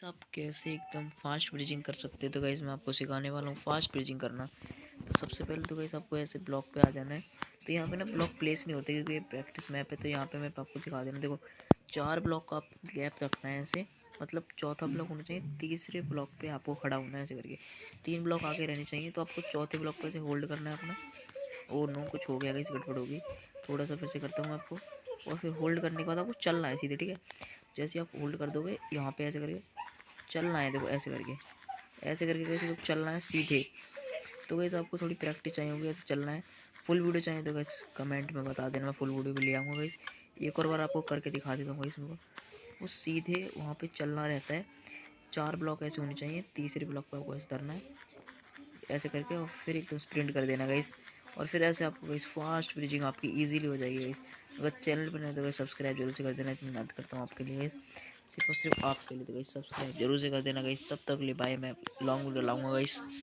आप कैसे एकदम फास्ट ब्रीजिंग कर सकते हैं। तो गाइस मैं आपको सिखाने वाला हूँ फास्ट ब्रीजिंग करना। तो सबसे पहले तो गाइस आपको ऐसे ब्लॉक पे आ जाना है। तो यहाँ पे ना ब्लॉक प्लेस नहीं होते क्योंकि ये प्रैक्टिस मैप है। तो यहाँ पे मैं आपको दिखा देना, देखो 4 ब्लॉक का आप गैप रखना है ऐसे, मतलब चौथा ब्लॉक होना चाहिए, तीसरे ब्लॉक पे आपको खड़ा होना है ऐसे करके। 3 ब्लॉक आगे रहने चाहिए। तो आपको चौथे ब्लॉक पे ऐसे होल्ड करना है अपना। और नो कुछ हो गया गाइस, गड़बड़ होगी, थोड़ा सा फिर से करता हूँ मैं आपको। और फिर होल्ड करने के बाद आपको चलना है सीधे, ठीक है। जैसे आप होल्ड कर दोगे यहाँ पे ऐसे करके चलना है, देखो ऐसे करके कैसे तो चलना है सीधे। तो गैस आपको थोड़ी प्रैक्टिस चाहिए होगी, ऐसे चलना है। फुल वीडियो चाहिए तो गैस कमेंट में बता देना, मैं फुल वीडियो भी ले आऊँगा गैस। एक और बार आपको करके दिखा देता हूँ गैस। मेरे को वो सीधे वहाँ पे चलना रहता है। 4 ब्लॉक ऐसे होने चाहिए, तीसरे ब्लॉक पर आपको ऐसे धरना है ऐसे करके, और फिर एकदम स्प्रिंट कर देना गाइस। और फिर ऐसे आपको गाइस फास्ट ब्रीजिंग आपकी इजीली हो जाएगी गाइस। अगर चैनल पर नहीं तो गाइस सब्सक्राइब जरूर से कर देना, इतनी मेहनत करता हूँ आपके लिए गाइस, सिर्फ और सिर्फ आपके लिए। तो गाइस सब्सक्राइब जरूर से कर देना गाइस। तब तक ले बाय, मैं लॉन्ग वीडियो लाऊंगा गाइस।